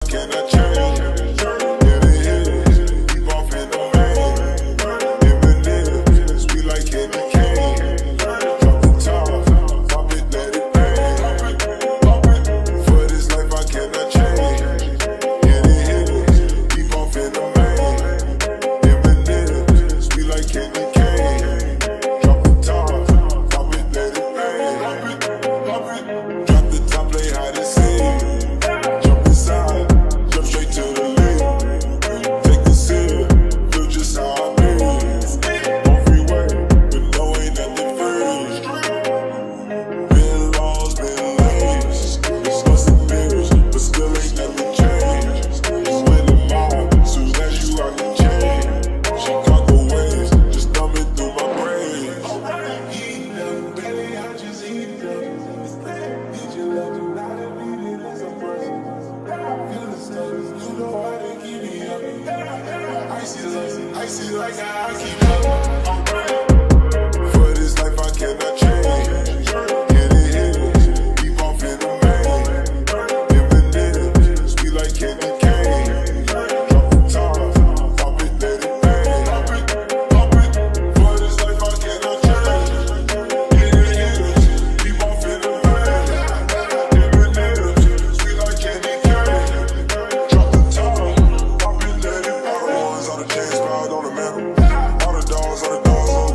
cannot change. Hit it, hit it, keep off in the main. Eminem, sweet like candy cane. Drop the top, pop it, let it bang. For this life I cannot change. Hit it, keep off in the main. Eminem, sweet like candy cane. Drop the top, pop it, let it bang. Drop the top, play hide and seek. Jump inside, jump straight to the lead. Take a sip, feel just how I be. On freeway, but no ain't nothing free. Been lost, been late. Bustin' bills, but still ain't nothing changed. When the mob, soon as you out the chain. Chicago ways, just thumbing through my brain. Heat up, baby, I just heat up. Need your love tonight and need it as a person. Feel the stuff, you know how to keep me up. Icy like how I keep up. For this life I cannot change. Hit it, keep off in the main. Eminem, sweet like candy cane. Drop the top, pop it, let it bang. For this life I cannot change. Hit it, keep off in the main. Eminem, sweet like candy cane. Drop the top, pop it, let it bang. All the ones on the chains piled on the mantle. All the dogs on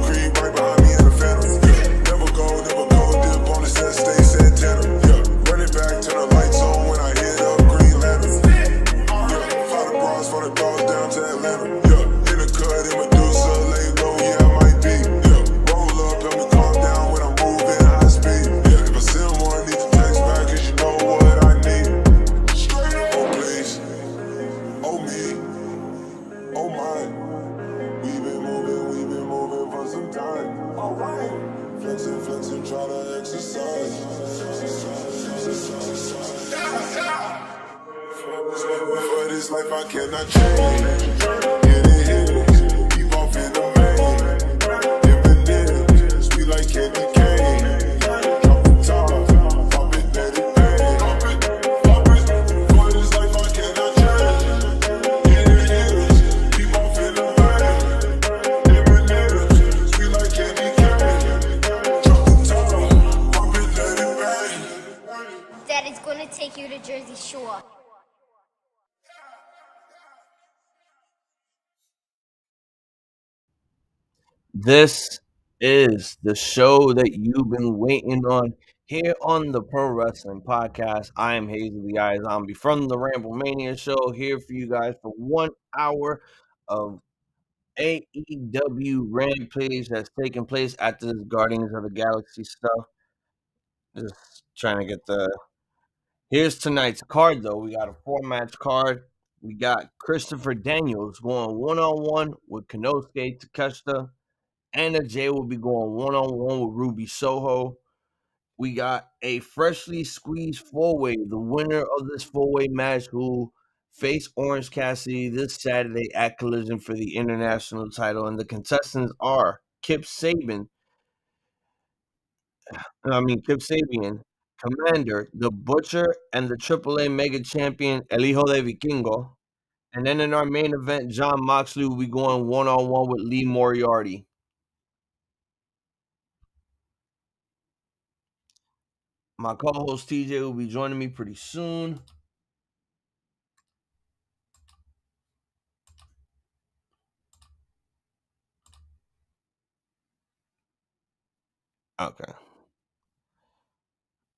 creep right behind me in the phantom. Never go, dip on the set, stay Santana. Running back, turn the lights on when I hit up Green Lantern. Fly the bras for the dogs down to Atlanta. In the cut, in Medusa, lay low, yeah, I might be. Roll up, help me calm down when I'm moving high speed. If I send one, need to text back, cause you know what I need. Oh, please. Oh, me. Oh, my. We've been moving for some time. Alright. Flexing, try to exercise. For this life I cannot change. Hit it, keep off in the main. Eminem, sweet like candy cane. Drop the top, pop it, let it bang. For this life I cannot change. Hit it, keep off in the main. Eminem, sweet like candy cane. Drop the top, pop it, let it bang. Dad is gonna take you to Jersey Shore. This is the show that you've been waiting on here on the Pro Wrestling Podcast. I am Hazy the Eye Zombie from the RambleMania show, here for you guys for 1 hour of AEW Rampage that's taking place at this Guardians of the Galaxy stuff. Just trying to get the. Here's tonight's card, though. We got a 4-match card. We got Christopher Daniels going one-on-one with Konosuke Takeshita. Anna Jay will be going one-on-one with Ruby Soho. We got a freshly squeezed four-way. The winner of this four-way match will face Orange Cassidy this Saturday at Collision for the international title. And the contestants are Kip Sabian, Commander, the Butcher, and the AAA Mega Champion El Hijo de Vikingo. And then in our main event, John Moxley will be going one-on-one with Lee Moriarty. My co-host TJ will be joining me pretty soon. Okay.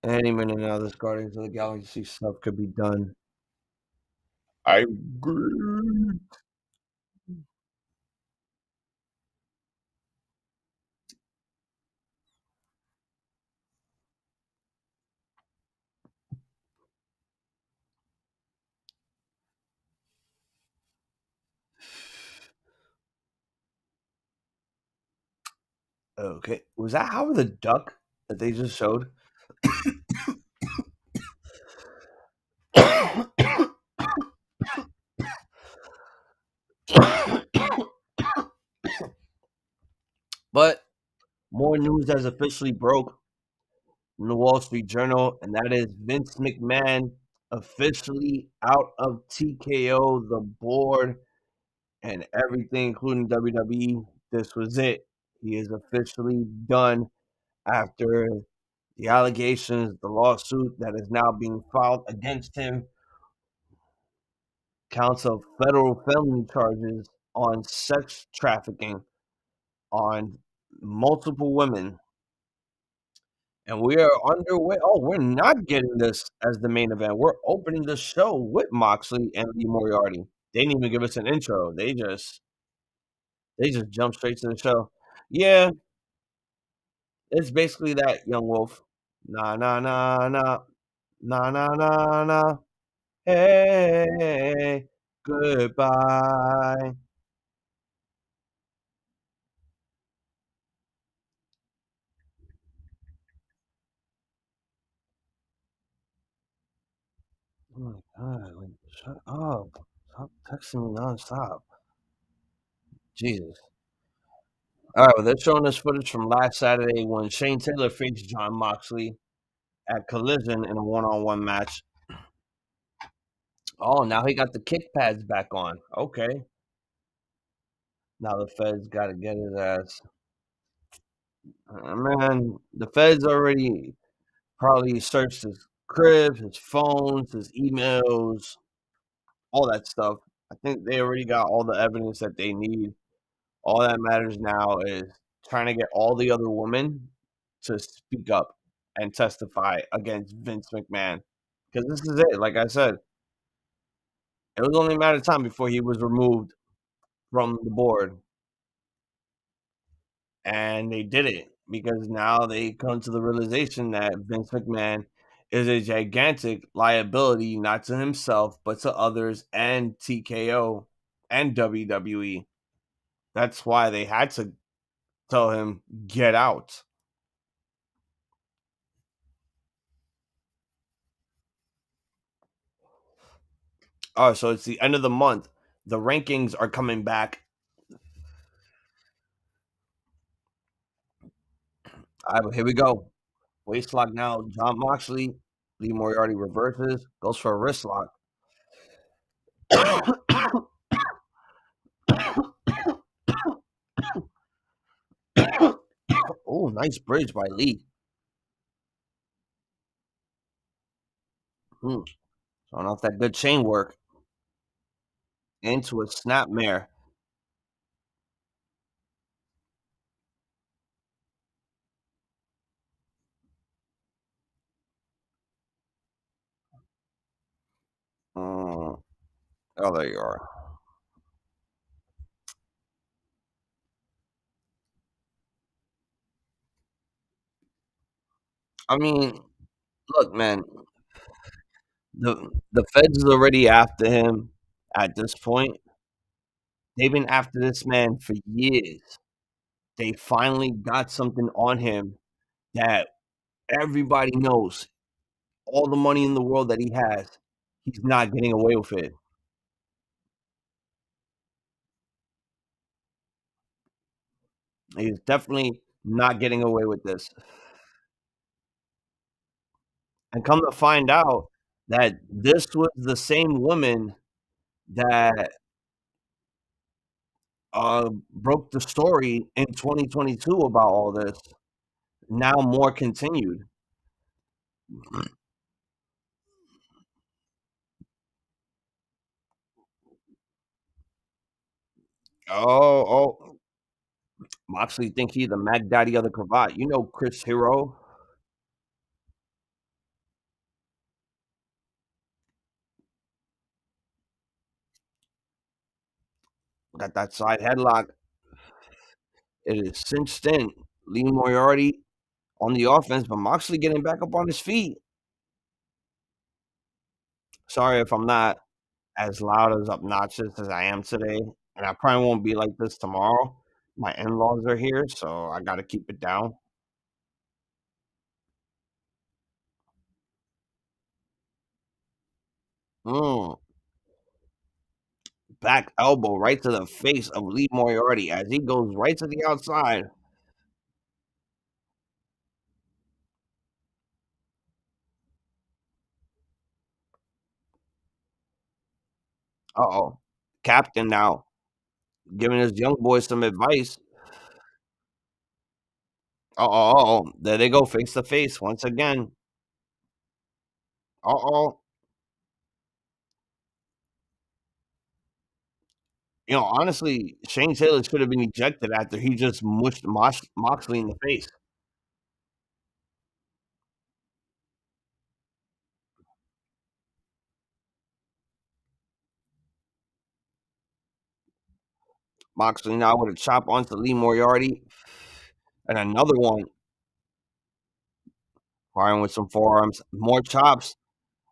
Any minute now, this Guardians of the Galaxy stuff could be done. I agree. Okay. Was that Howard the Duck that they just showed? But more news has officially broke from the Wall Street Journal, and that is Vince McMahon officially out of TKO, the board, and everything, including WWE. This was it. He is officially done after the allegations, the lawsuit that is now being filed against him, counts of federal felony charges on sex trafficking on multiple women. And we are underway. Oh, we're not getting this as the main event. We're opening the show with Moxley and Lee Moriarty. They didn't even give us an intro. They just jumped straight to the show. Yeah, it's basically that, Young Wolf. Na na na na na na na na. Hey, goodbye. Oh my god, like, shut up. Stop texting me nonstop. Jesus. All right, well, they're showing us footage from last Saturday when Shane Taylor faced John Moxley at Collision in a one-on-one match. Oh, now he got the kick pads back on. Okay. Now the Feds got to get his ass. Man, the Feds already probably searched his crib, his phones, his emails, all that stuff. I think they already got all the evidence that they need. All that matters now is trying to get all the other women to speak up and testify against Vince McMahon. Because this is it. Like I said, it was only a matter of time before he was removed from the board. And they did it because now they come to the realization that Vince McMahon is a gigantic liability, not to himself, but to others and TKO and WWE. That's why they had to tell him, get out. Oh, so it's the end of the month. The rankings are coming back. All right, here we go. Waist lock now. John Moxley. Lee Moriarty reverses. Goes for a wrist lock. Oh, nice bridge by Lee. Showing off that good chain work into a snapmare. Oh, there you are. I mean, look, man, the Feds is already after him at this point. They've been after this man for years. They finally got something on him that everybody knows. All the money in the world that he has, he's not getting away with it. He's definitely not getting away with this. And come to find out that this was the same woman that broke the story in 2022 about all this. Now more continued. Oh, Moxley think he the Mac Daddy of the cravat. You know Chris Hero got that side headlock. It is cinched in. Lee Moriarty on the offense, but Moxley getting back up on his feet. Sorry if I'm not as loud as obnoxious as I am today, and I probably won't be like this tomorrow. My in-laws are here, so I got to keep it down. Mm. Back elbow right to the face of Lee Moriarty as he goes right to the outside. Uh-oh. Captain now giving his young boys some advice. Uh-oh, uh-oh. There they go face to face once again. Uh-oh. Honestly, Shane Taylor should have been ejected after he just mushed Moxley in the face. Moxley now with a chop onto Lee Moriarty. And another one, firing with some forearms. More chops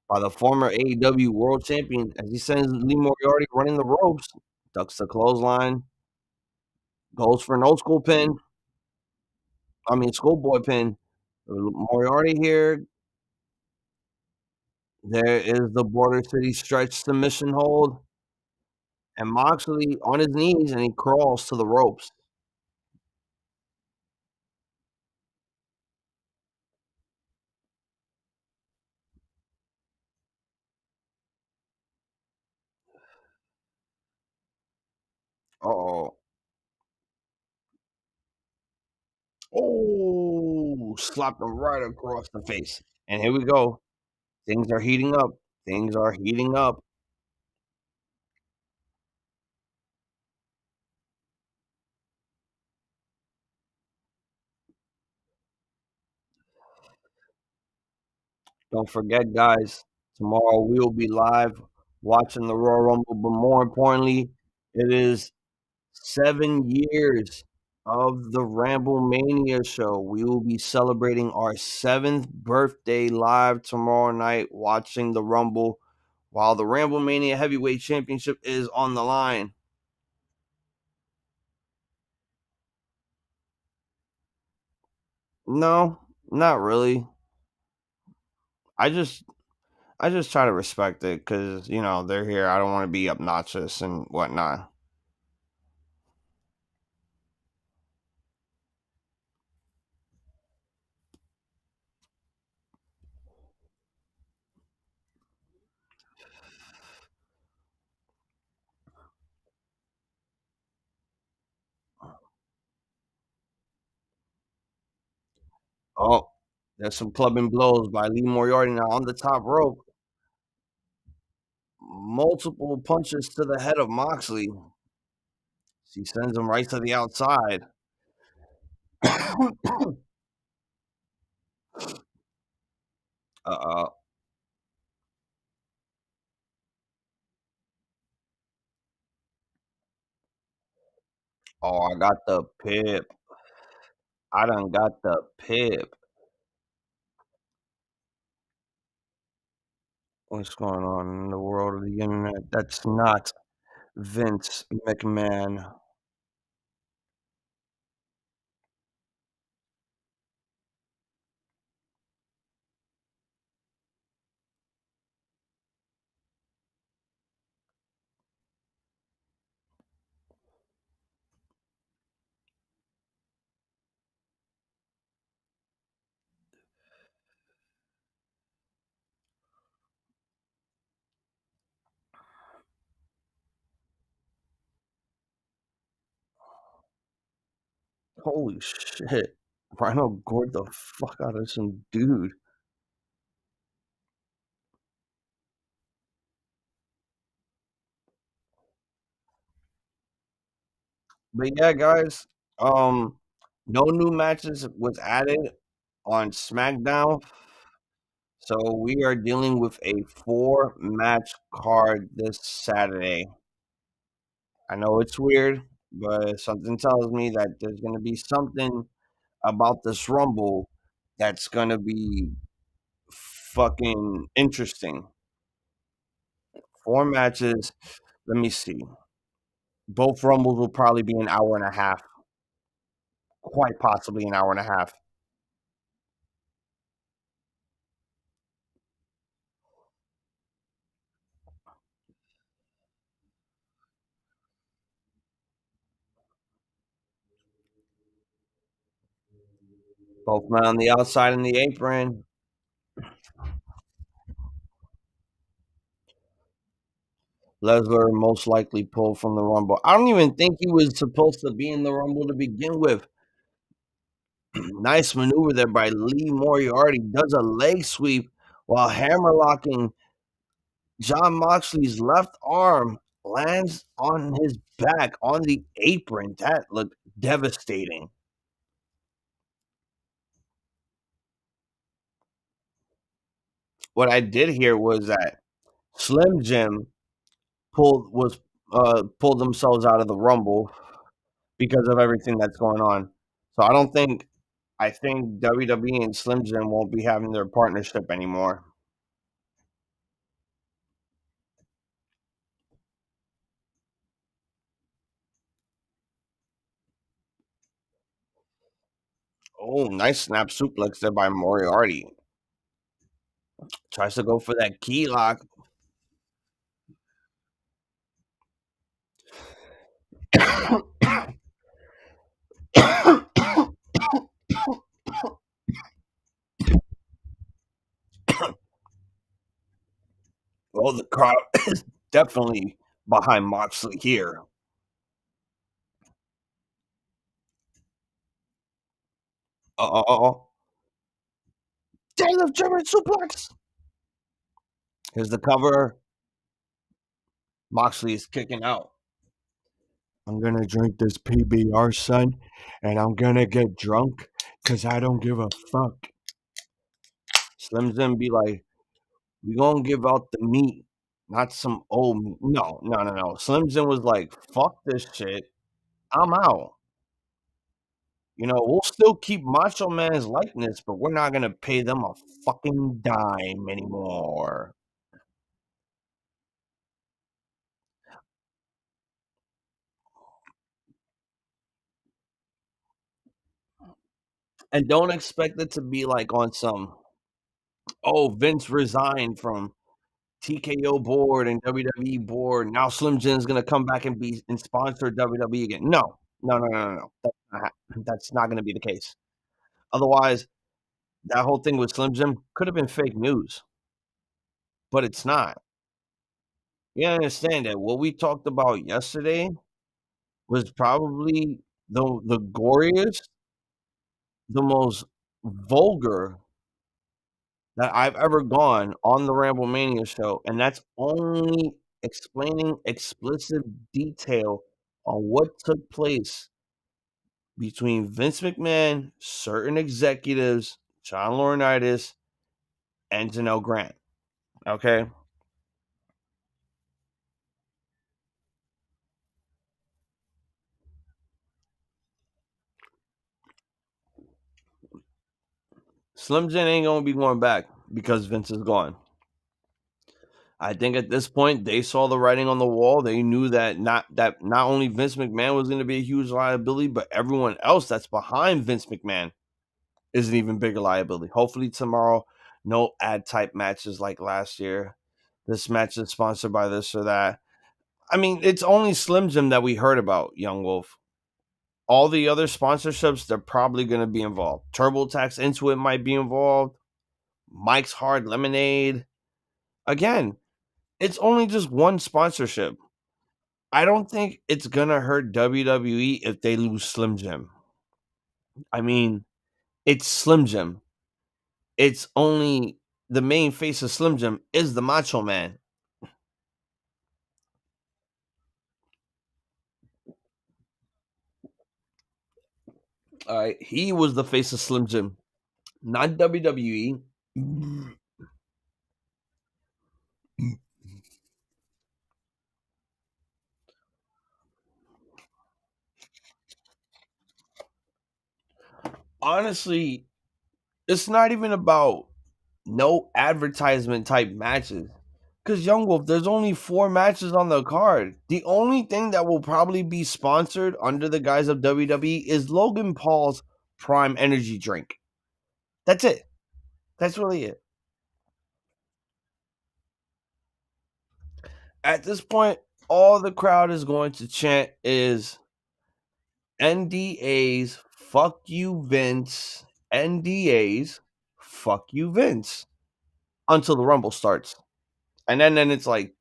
by the former AEW World Champion as he sends Lee Moriarty running the ropes. Ducks the clothesline. Goes for an old school pin. I mean, schoolboy pin. Moriarty here. There is the Border City stretch submission hold. And Moxley on his knees and he crawls to the ropes. Uh-oh. Oh, slapped him right across the face. And here we go. Things are heating up. Things are heating up. Don't forget, guys, tomorrow we will be live watching the Royal Rumble. But more importantly, it is 7 years of the RambleMania show. We will be celebrating our 7th birthday live tomorrow night, watching the Rumble while the RambleMania Heavyweight Championship is on the line. No, not really. I just I just try to respect it because they're here. I don't want to be obnoxious and whatnot. Oh, there's some clubbing blows by Lee Moriarty now on the top rope. Multiple punches to the head of Moxley. She sends him right to the outside. Uh, oh, I got the pip. I done got the pip. What's going on in the world of the internet? That's not Vince McMahon. Holy shit. Rhino gored the fuck out of some dude. But yeah, guys, no new matches was added on SmackDown. So we are dealing with a 4-match card this Saturday. I know it's weird, but something tells me that there's going to be something about this Rumble that's going to be fucking interesting. 4 matches. Let me see. Both Rumbles will probably be an hour and a half, quite possibly an hour and a half. Both men on the outside in the apron. Lesnar most likely pulled from the Rumble. I don't even think he was supposed to be in the Rumble to begin with. Nice maneuver there by Lee Moriarty. Does a leg sweep while hammerlocking John Moxley's left arm. Lands on his back on the apron. That looked devastating. What I did hear was that Slim Jim pulled themselves out of the Rumble because of everything that's going on. So I think WWE and Slim Jim won't be having their partnership anymore. Oh, nice snap suplex there by Moriarty. Tries to go for that key lock. Well, the crowd is definitely behind Moxley here. Uh-oh. Deadlift German suplex. Here's the cover. Moxley is kicking out. I'm gonna drink this PBR, son, and I'm gonna get drunk because I don't give a fuck. Slim Jim be like, we gonna give out the meat, not some old meat. No, no, no, no. Slim Jim was like, fuck this shit. I'm out. We'll still keep Macho Man's likeness, but we're not gonna pay them a fucking dime anymore. And don't expect it to be like on some, oh, Vince resigned from TKO board and WWE board. Now Slim Jim's gonna come back and be and sponsor WWE again. No, no, no, no, no, no. That's not gonna be the case. Otherwise, that whole thing with Slim Jim could have been fake news, but it's not. You understand that what we talked about yesterday was probably the goriest, the most vulgar that I've ever gone on the RambleMania show, and that's only explaining explicit detail on what took place between Vince McMahon, certain executives, John Laurinaitis, and Janelle Grant. Okay, Slim Jim ain't gonna be going back because Vince is gone. I think at this point they saw the writing on the wall. They knew that not only Vince McMahon was going to be a huge liability, but everyone else that's behind Vince McMahon is an even bigger liability. Hopefully tomorrow, no ad type matches like last year. This match is sponsored by this or that. I mean, it's only Slim Jim that we heard about, Young Wolf. All the other sponsorships, they're probably going to be involved. TurboTax Intuit might be involved. Mike's Hard Lemonade. Again, it's only just one sponsorship. I don't think it's going to hurt WWE if they lose Slim Jim. I mean, it's Slim Jim. It's only the main face of Slim Jim is the Macho Man. All right, he was the face of Slim Jim, not WWE. Honestly, it's not even about no advertisement type matches. Because Young Wolf, there's only 4 matches on the card. The only thing that will probably be sponsored under the guise of WWE is Logan Paul's Prime Energy drink. That's it. That's really it. At this point, all the crowd is going to chant is NDAs, fuck you, Vince. NDAs, fuck you, Vince. Until the Rumble starts. And then it's like,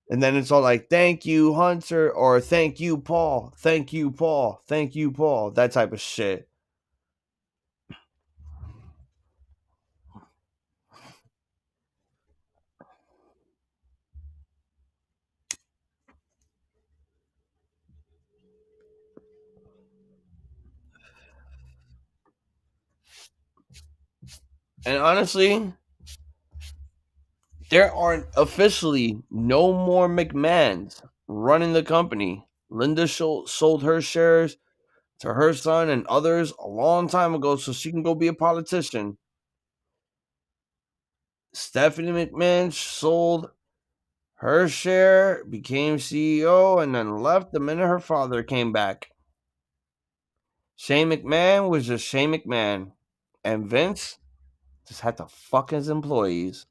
And then it's all like, thank you, Hunter, or thank you, Paul, thank you, Paul, thank you, Paul, that type of shit. And honestly, there aren't officially no more McMahons running the company. Linda sold her shares to her son and others a long time ago so she can go be a politician. Stephanie McMahon sold her share, became CEO, and then left the minute her father came back. Shane McMahon was just Shane McMahon. And Vince just had to fuck his employees.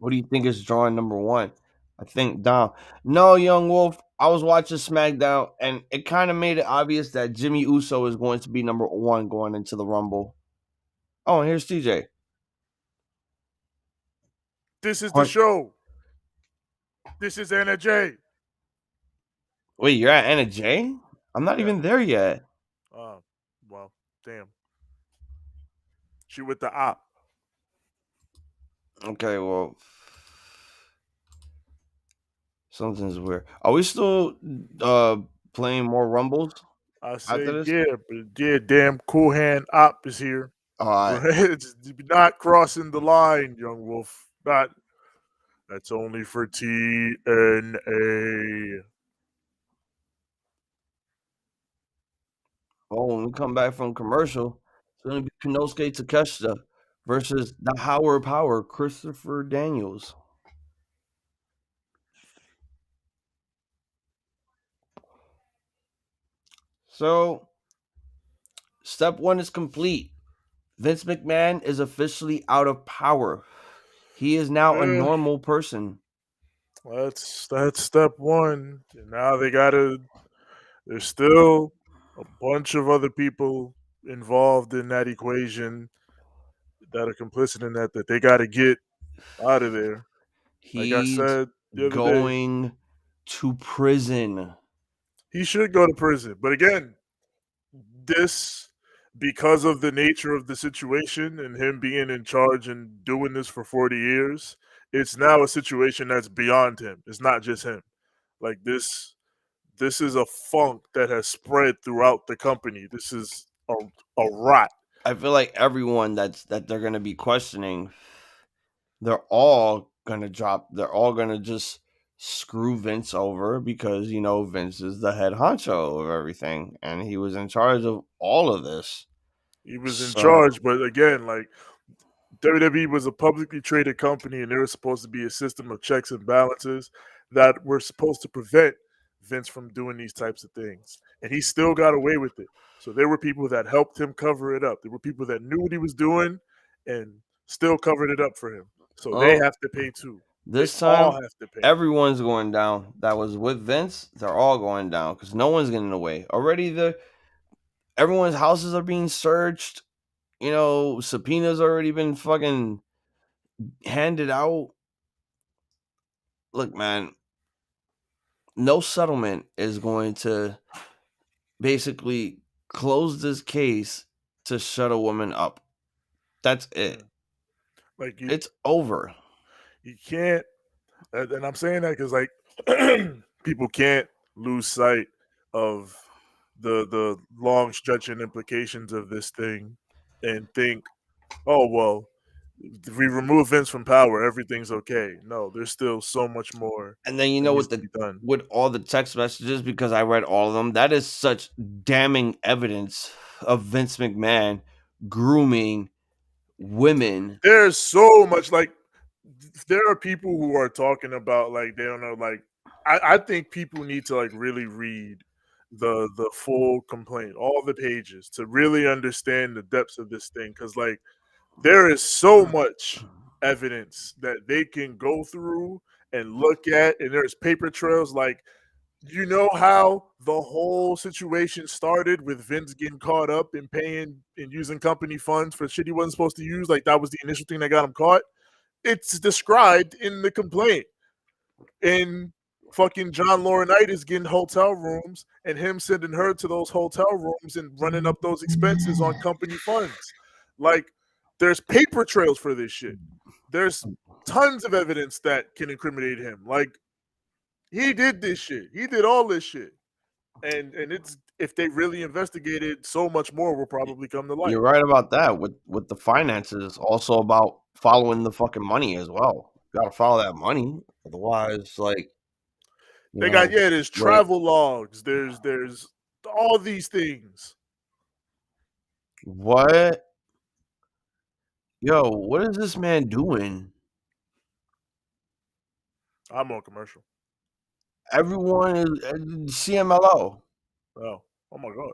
What do you think is drawing number one? I think Dom. No, Young Wolf. I was watching SmackDown, and it kind of made it obvious that Jimmy Uso is going to be number one going into the Rumble. Oh, and here's TJ. This is the show. This is Anna J. Wait, you're at Anna J? I'm not Yeah. even there yet. Well, damn. She with the op. Okay, well, something's weird. Are we still playing more Rumbles I after say this? yeah, but yeah, damn Cool Hand op is here. All right. It's not crossing the line, Young Wolf. Not. That's only for TNA. Oh, when we come back from commercial, it's going to be Konosuke Takeshita versus the Howard Power, Christopher Daniels. So, step one is complete. Vince McMahon is officially out of power. He is now a normal person. That's step one. And now they gotta. There's still a bunch of other people involved in that equation that are complicit in that they got to get out of there. Like I He's said the other day, going to prison. he should go to prison. But again, this because of the nature of the situation and him being in charge and doing this for 40 years, it's now a situation that's beyond him. It's not just him. Like this is a funk that has spread throughout the company. This is a rot. I feel like everyone that they're going to be questioning, they're all going to drop. They're all going to just screw Vince over because Vince is the head honcho of everything, and he was in charge of all of this. He was in So, charge, but again, like WWE was a publicly traded company, and there was supposed to be a system of checks and balances that were supposed to prevent Vince from doing these types of things. And he still got away with it. So there were people that helped him cover it up. There were people that knew what he was doing and still covered it up for him. So they have to pay too. This They all time, have to pay. everyone's going down. That was with Vince. They're all going down because no one's getting away. Already, everyone's houses are being searched. Subpoenas already been fucking handed out. Look, man, no settlement is going to basically close this case to shut a woman up. That's it. Like It's over. You can't, and I'm saying that because like people can't lose sight of the long stretching implications of this thing and think, oh well, if we remove Vince from power, everything's okay. No, there's still so much more. And then with all the text messages, because I read all of them, that is such damning evidence of Vince McMahon grooming women. There's so much like there are people who are talking about like they don't know like I think people need to like really read the full complaint, all the pages to really understand the depths of this thing because like there is so much evidence that they can go through and look at and there's paper trails like you know how the whole situation started with Vince getting caught up in paying and using company funds for shit he wasn't supposed to use like that was the initial thing that got him caught It's described in the complaint. And fucking John Laurinaitis getting hotel rooms and him sending her to those hotel rooms and running up those expenses on company funds. Like, there's paper trails for this shit. There's tons of evidence that can incriminate him. Like, he did this shit. He did all this shit. And it's, if they really investigated, so much more will probably come to light. You're right about that. With the finances, it's also about following the fucking money as well. You gotta follow that money, otherwise, like They got there's wait, travel logs. There's all these things. what? Yo, what is this man doing? I'm on commercial. Everyone is CMLO. Oh my god.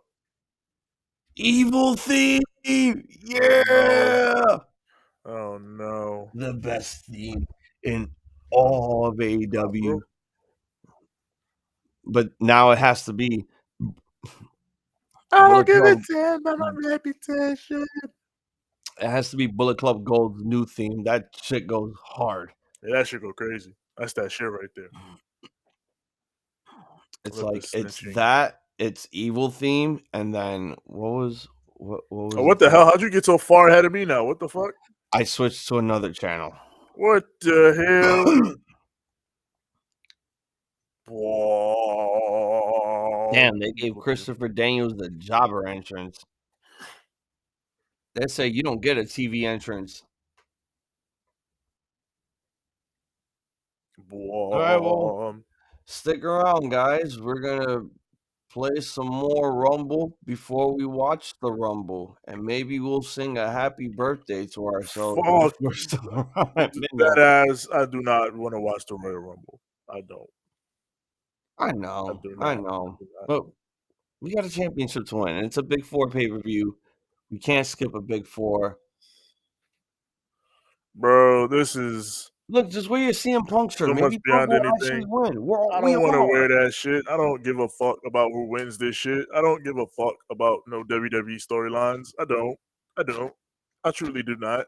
Evil theme. Yeah. Oh no. The best theme in all of AEW. But now it has to be. I don't give a damn about my reputation. It has to be Bullet Club Gold's new theme. That shit goes hard. Yeah, that shit go crazy. That's that shit right there. It's like it's that, it's evil theme, and then what was what the hell? How'd you get so far ahead of me now? What the fuck? I switched to another channel. What the hell? Damn, they gave Christopher Daniels the jobber entrance. They say you don't get a TV entrance. All right, well, stick around, guys. We're gonna play some more Rumble before we watch the Rumble, and maybe we'll sing a happy birthday to ourselves. We're still around at midnight. That as I do not want to watch the Royal Rumble. I don't. I know, but we got a championship to win, and it's a Big Four pay-per-view. We can't skip a Big Four. Bro, this is... Look, just wear your CM Punk shirt. So maybe much beyond anything. Win. I don't want to wear that shit. I don't give a fuck about who wins this shit. I don't give a fuck about no WWE storylines. I don't. I truly do not.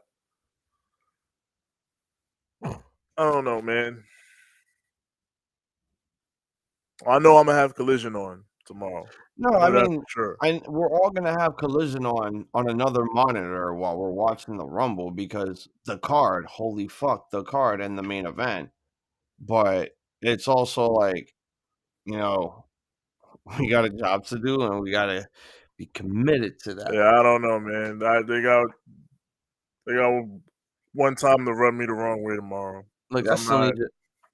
I don't know, man. I know I'm gonna have Collision on tomorrow. No, I mean, sure. We're all gonna have Collision on another monitor while we're watching the Rumble, because the card, holy fuck, the card and the main event. But it's also like, we got a job to do, and we gotta be committed to that. Yeah, I don't know, man. They got one time to rub me the wrong way tomorrow. Look, I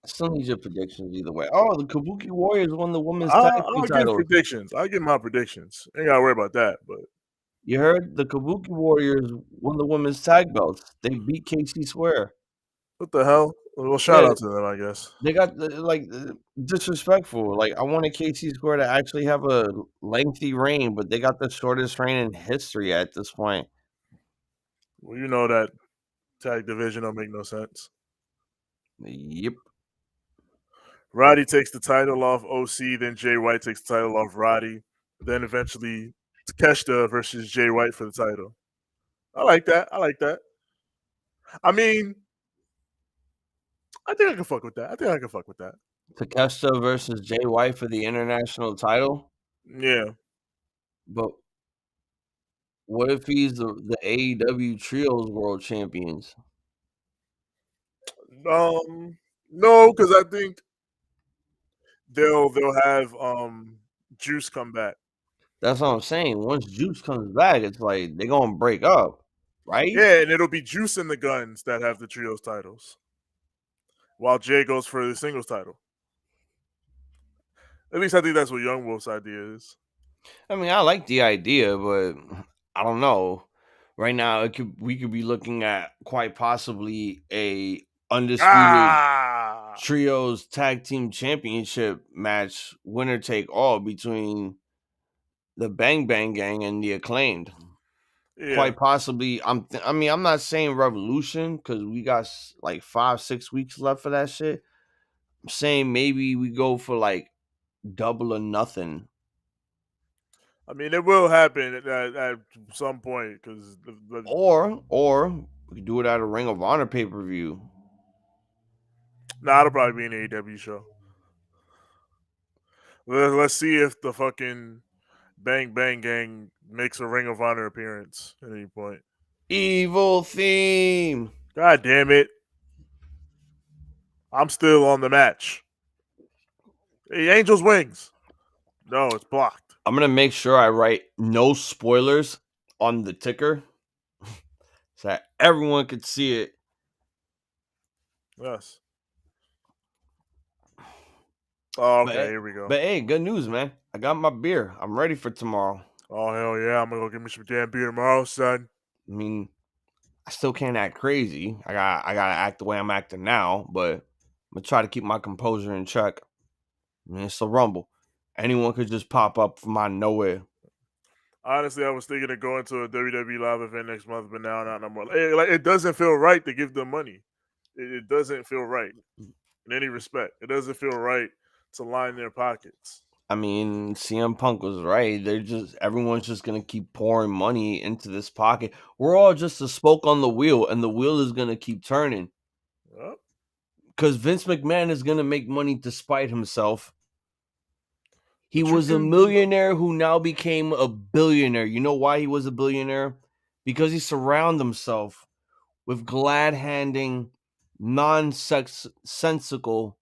still need your predictions either way. Oh, the Kabuki Warriors won the women's tag team title. Predictions. I give my predictions. Ain't gotta worry about that. But you heard the Kabuki Warriors won the women's tag belts. They beat KC Square. What the hell? Well, shout out to them, I guess. They got disrespectful. Like, I wanted KC Square to actually have a lengthy reign, but they got the shortest reign in history at this point. Well, you know that tag division don't make no sense. Yep. Roddy takes the title off OC, then Jay White takes the title off Roddy, then eventually Takeshita versus Jay White for the title. I like that. I mean, I think I can fuck with that. Takeshita versus Jay White for the international title? Yeah. But what if he's the AEW Trios World Champions? No, because I think they'll have Juice come back. That's what I'm saying. Once Juice comes back, it's like they're gonna break up, right? Yeah, and it'll be Juice and the Guns that have the trios titles, while Jay goes for the singles title. At least I think that's what Young Wolf's idea is. I mean, I like the idea, but I don't know. Right now, we could be looking at quite possibly a undisputed trios tag team championship match, winner take all, between the Bang Bang Gang and the Acclaimed. Yeah. Quite possibly. I'm not saying Revolution, because we got like 5-6 weeks left for that shit. I'm saying maybe we go for like Double or Nothing. I mean, it will happen at some point, because or we could do it at a Ring of Honor pay-per-view. Nah, it'll probably be an AEW show. Let's see if the fucking Bang Bang Gang makes a Ring of Honor appearance at any point. Evil theme. God damn it. I'm still on the match. Hey, Angel's Wings. No, it's blocked. I'm gonna make sure I write no spoilers on the ticker so that everyone could see it. Yes. Oh, okay, But, here we go. but hey, good news, man. I got my beer. I'm ready for tomorrow. Oh, hell yeah. I'm going to go get me some damn beer tomorrow, son. I mean, I still can't act crazy. I gotta act the way I'm acting now, but I'm gonna try to keep my composure in check. I mean, it's a Rumble. Anyone could just pop up from out of nowhere. Honestly, I was thinking of going to a WWE live event next month, but now not no more. It doesn't feel right to give them money. It doesn't feel right in any respect. It doesn't feel right to line their pockets. I mean, CM Punk was right. Everyone's just gonna keep pouring money into this pocket. We're all just a spoke on the wheel, and the wheel is gonna keep turning. Well, Because Vince McMahon is gonna make money despite himself. He but you was a can- millionaire who now became a billionaire. You know why he was a billionaire? Because he surrounded himself with glad-handing, nonsensical,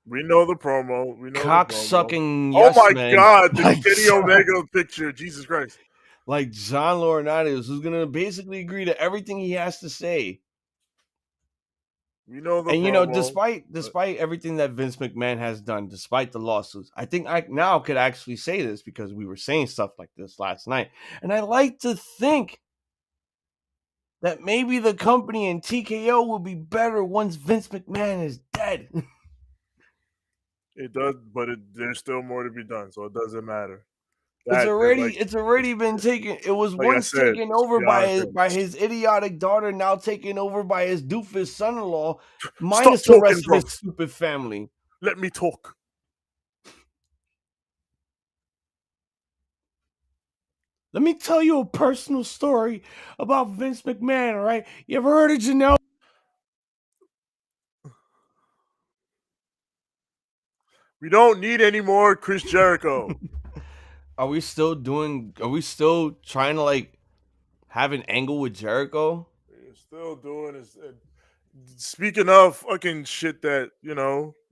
We know the promo. We know the promo. cock-sucking Oh yes my men god, the like Kenny Omega picture. Jesus Christ. like John Laurinaitis, who's gonna basically agree to everything he has to say. We know the And promo. despite everything that Vince McMahon has done, despite the lawsuits, I think I now could actually say this because we were saying stuff like this last night. And I like to think that maybe the company and TKO will be better once Vince McMahon is dead. It does, but there's still more to be done, so it doesn't matter. It's already been taken. It was Like I once said, taken let's over be honest, by his idiotic daughter, now taken over by his doofus son-in-law, Stop minus the talking, rest of bro. his stupid family. Let me talk. Let me tell you a personal story about Vince McMahon, all right? You ever heard of Janelle? We don't need any more Chris Jericho. Are we still trying to like have an angle with Jericho? We're still doing is speaking of fucking shit that,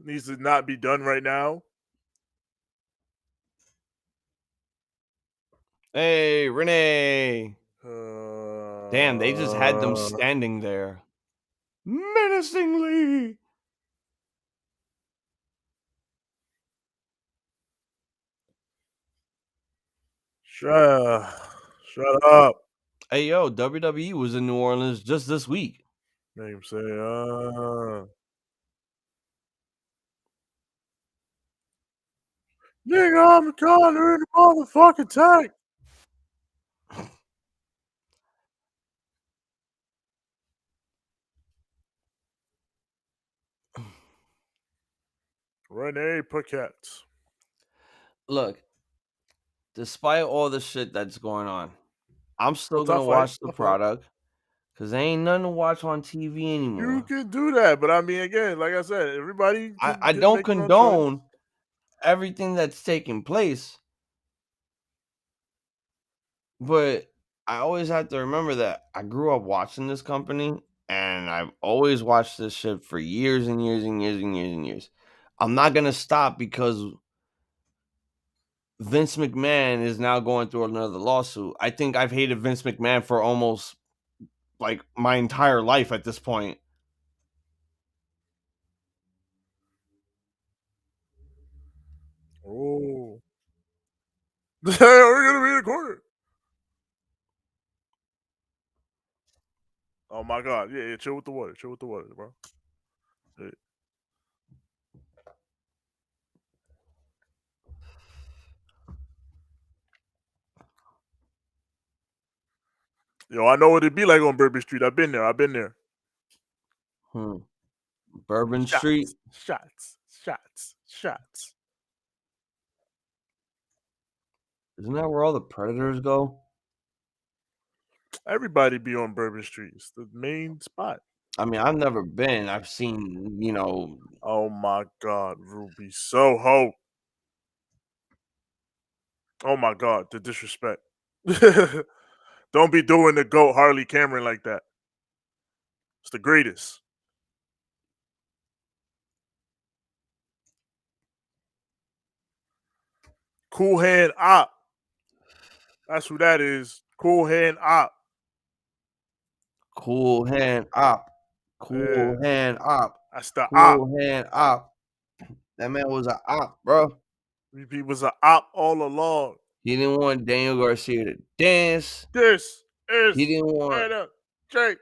needs to not be done right now. Hey, Renee. Damn, they just had them standing there. Menacingly. Shut up. Hey, yo, WWE was in New Orleans just this week. Name say, nigga, I'm calling in the motherfucking tank. Renee Paquette. Look, despite all the shit that's going on, I'm still Tough gonna fight, watch the tough fight. product because there ain't nothing to watch on TV anymore. You can do that, but I mean, again, like I said, everybody. I don't condone everything that's taking place, but I always have to remember that I grew up watching this company and I've always watched this shit for years and years and years and years and years. I'm not gonna stop because Vince McMahon is now going through another lawsuit. I think I've hated Vince McMahon for almost like my entire life at this point. Oh, we're gonna be in the corner. Oh my god, yeah, chill with the water, bro. Hey. Yo, I know what it'd be like on Bourbon Street. I've been there. Bourbon Street. Shots. Isn't that where all the predators go? Everybody be on Bourbon Street. It's the main spot. I mean, I've never been. I've seen, Oh my God, Ruby Soho. Oh my God, the disrespect. Don't be doing the GOAT Harley Cameron like that. It's the greatest. Cool Hand Op. That's who that is. Cool Hand Op. Cool Hand Op. Cool Yeah, Hand Op. that's the Op. Cool Hand Op. That man was an op, bro. He was an Op all along. He didn't want Daniel Garcia to dance. This He is didn't want Anna Jake.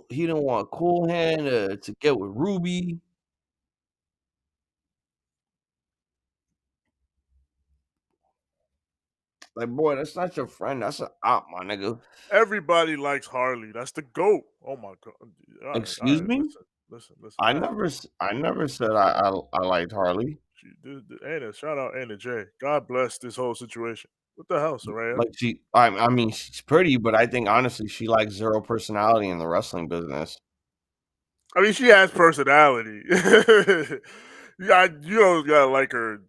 He didn't want Cool Hand to get with Ruby. Like, boy, that's not your friend. That's an op, my nigga. Everybody likes Harley. That's the GOAT. Oh my God. All Excuse right. me? Listen. I never said I liked Harley. Anna, shout out Anna J. God bless this whole situation. What the hell, Soraya? Like I mean, she's pretty, but I think honestly she lacks zero personality in the wrestling business. I mean, she has personality. You don't gotta like her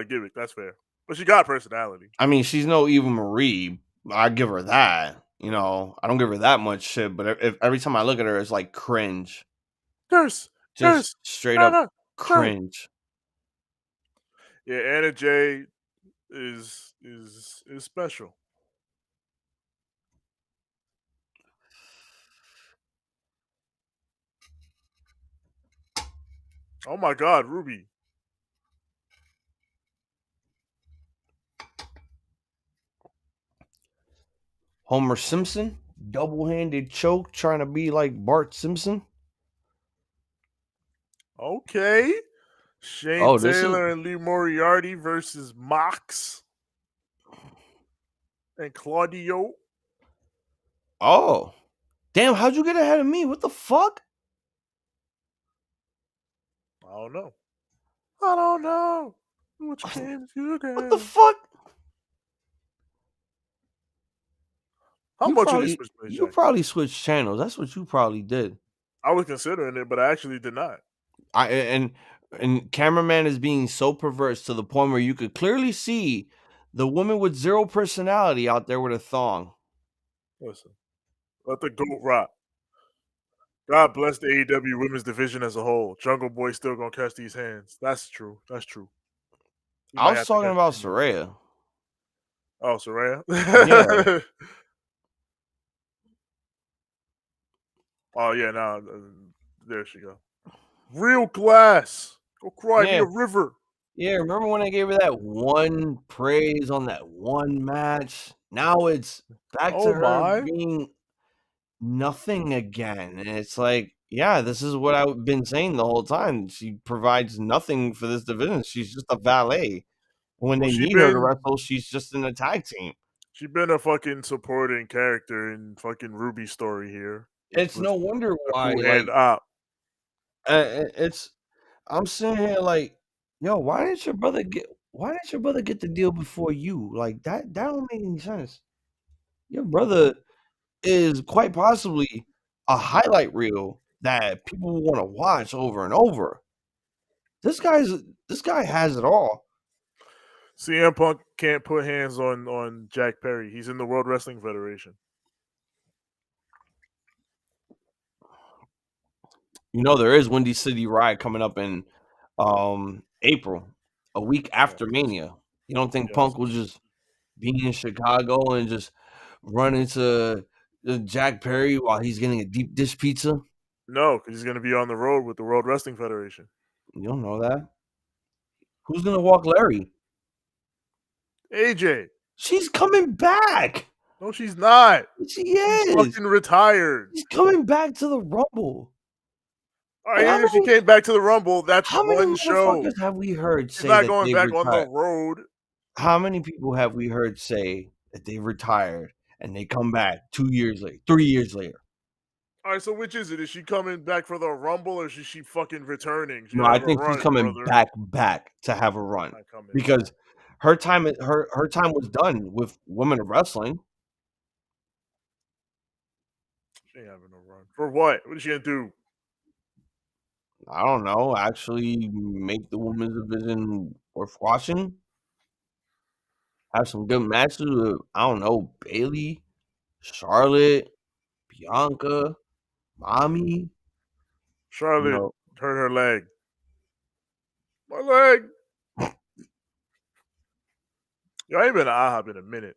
gimmick. That's fair, but she got personality. I mean, she's no Eva Marie. I give her that. You know, I don't give her that much shit, but if every time I look at her, it's like cringe. Just Straight up Anna, cringe. Yeah, Anna J is special. Oh my God, Ruby. Homer Simpson, double-handed choke, trying to be like Bart Simpson. Okay. Shane Oh, this is Taylor and Lee Moriarty versus Mox and Claudio. oh, damn! How'd you get ahead of me? What the fuck? I don't know. I don't know. Which games you got? What the fuck? How You much probably of this was you probably switched channels. That's what you probably did. I was considering it, but I actually did not. And cameraman is being so perverse to the point where you could clearly see the woman with zero personality out there with a thong. Listen, let the GOAT rock. God bless the AEW women's division as a whole. Jungle Boy still gonna catch these hands. That's true. That's true. We I might was have to talking catch about two more. Soraya. Oh, Soraya? Yeah. Oh, yeah, now there she go. Real glass. Go cry me Yeah. a river. Yeah, remember when I gave her that one praise on that one match? Now it's back to Oh her my. being nothing again. And it's like, yeah, this is what I've been saying the whole time. She provides nothing for this division. She's just a valet. When Well, they need her to wrestle, she's just in a tag team. she been a fucking supporting character in fucking Ruby's story here. It's no wonder A why, cool like, hand op. it's. I'm sitting here like, yo, why didn't your brother get the deal before you? Like that don't make any sense. Your brother is quite possibly a highlight reel that people want to watch over and over. This guy has it all. CM Punk can't put hands on Jack Perry. He's in the World Wrestling Federation. You know there is Windy City Ride coming up in April, a week after Mania. You don't think Yes. Punk will just be in Chicago and just run into Jack Perry while he's getting a deep dish pizza? No, because he's going to be on the road with the World Wrestling Federation. You don't know that. Who's gonna walk Larry? AJ. She's coming back. No, she's not. She She's is. fucking retired. She's coming back to the Rumble. All right, even if she came back to the Rumble, that's How many one show. motherfuckers have we heard She's say not that going they've back on the retired? road. How many people have we heard say that they retired and they come back 2 years later, 3 years later? All right, so which is it? Is she coming back for the Rumble or is she fucking returning? No, I think she's coming back to have a run because her time was done with women of wrestling. She ain't having no run. For what? What is she gonna do? I don't know, actually make the women's division worth watching. Have some good matches with, I don't know, Bailey, Charlotte, Bianca, Mommy. You Charlotte know, hurt her leg. My leg. Yo, I ain't been to IHOP in a minute.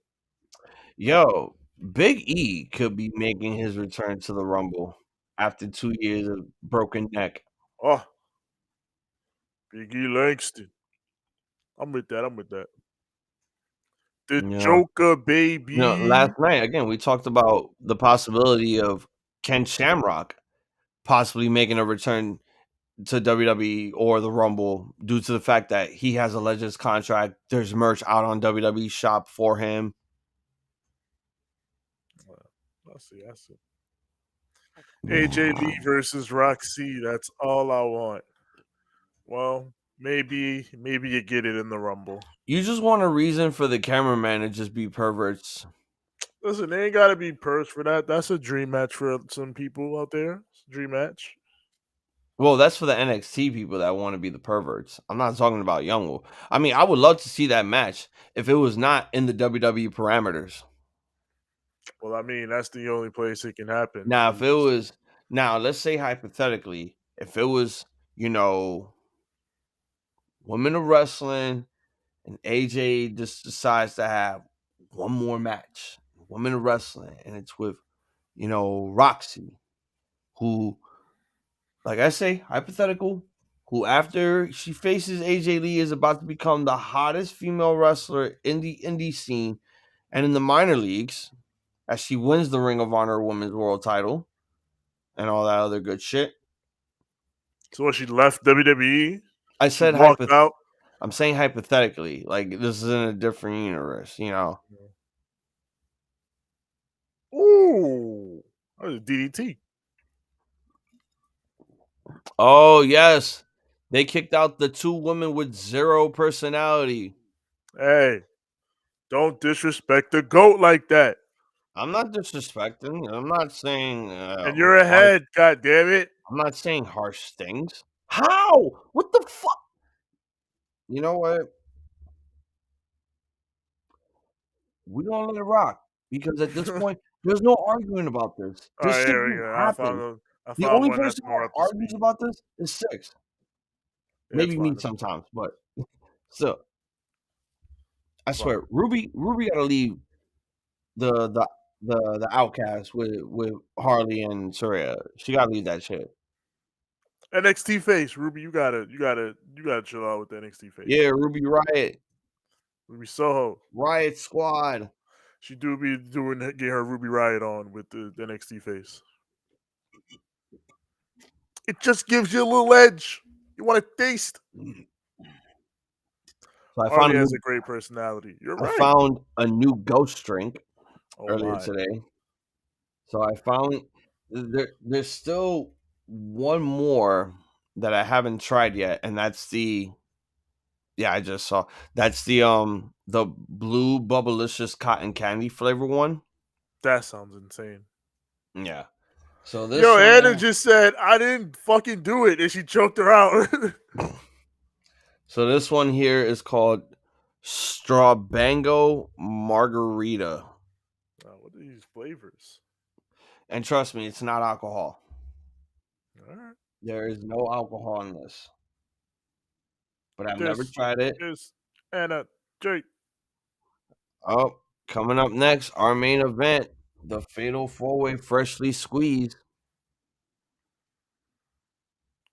yo, Big E could be making his return to the Rumble after 2 years of broken neck. Oh, Big E Langston. I'm with that. I'm with that. The You know, Joker, baby. last night again we talked about the possibility of Ken Shamrock possibly making a return to WWE or the Rumble due to the fact that he has a Legends contract. There's merch out on WWE Shop for him. I see. I see. AJ Lee versus Roxy. That's all I want. Well, maybe you get it in the Rumble. You just want a reason for the cameraman to just be perverts. Listen, they ain't got to be purse for that. That's a dream match for some people out there. It's a dream match. Well, that's for the NXT people that want to be the perverts. I'm not talking about Young Wolf. I mean, I would love to see that match if it was not in the WWE parameters. Well, I mean, that's the only place it can happen. Now, if it was, now let's say hypothetically, if it was, you know, women of wrestling and AJ just decides to have one more match, women of wrestling, and it's with, you know, Roxy, who, like I say, hypothetical, who after she faces AJ Lee is about to become the hottest female wrestler in the indie scene and in the minor leagues as she wins the Ring of Honor Women's World title and all that other good shit. So when she left WWE, I she said walked out. I'm saying hypothetically, like this is in a different universe, you know. Ooh, that was DDT. Oh yes, they kicked out the two women with zero personality. Hey, don't disrespect the GOAT like that. I'm not disrespecting. I'm not saying And you're harsh. ahead, god damn it. I'm not saying harsh things. How? What the fuck? You know what? We gonna let it rock because at this point, there's no arguing about this. All This right, shit here we just go. happened. I The found only one that's person more up that to argues speed. about this is Six. Yeah, it's Maybe me fine. sometimes, but still, I It's fine. swear, Ruby gotta leave the outcast with Harley and Soraya. She gotta leave that shit. NXT face, Ruby, you gotta chill out with the NXT face. Yeah, Ruby Riot, Ruby Soho. Riot Squad. She do be doing get her Ruby Riot on with the NXT face. It just gives you a little edge. You want to taste. So Harley has a great personality. You're I right. found a new ghost drink Oh earlier my. today. So I found there's still one more that I haven't tried yet, and that's the I just saw that's the blue bubblicious cotton candy flavor one. That sounds insane. Yeah. So Yo, this Anna one just said, I didn't fucking do it, and she choked her out. so this one here is called Strawbango Margarita. What are these flavors? And trust me, it's not alcohol. All right. There is no alcohol in this. But I've never This tried it. is Anna Jake. Oh, coming up next, our main event, the Fatal 4-Way Freshly Squeezed.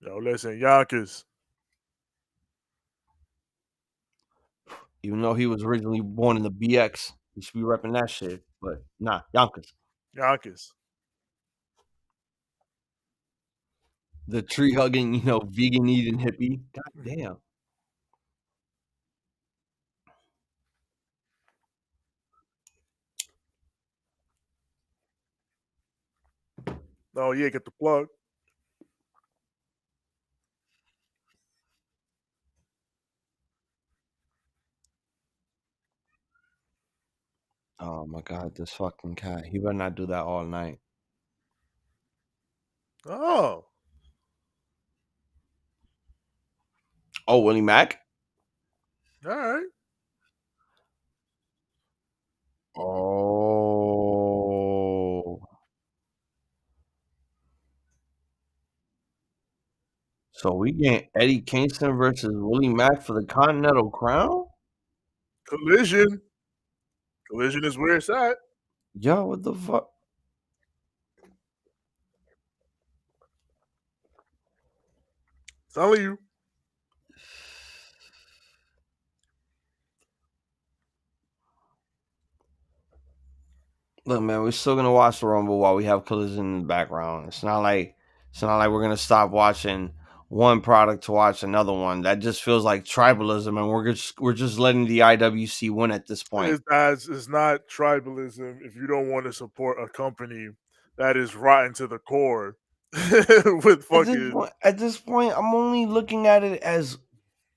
Yo, listen, Yonkers. Even though he was originally born in the BX, he should be repping that shit. But nah, Yonkers. Yonkers. The tree hugging, vegan eating hippie. God damn. Oh, yeah, get the plug. Oh my god, this fucking cat. He better not do that all night. Oh. Oh, Willie Mack. All right. Oh, so we get Eddie Kingston versus Willie Mack for the Continental Crown? Collision. Collision is where it's at. Yo, what the fuck? Telling you. Look, man, we're still gonna watch the Rumble while we have Collision in the background. It's not like we're gonna stop watching one product to watch another one. That just feels like tribalism, and we're just letting the IWC win at this point. It's not tribalism if you don't want to support a company that is rotten to the core with fucking At this point, I'm only looking at it as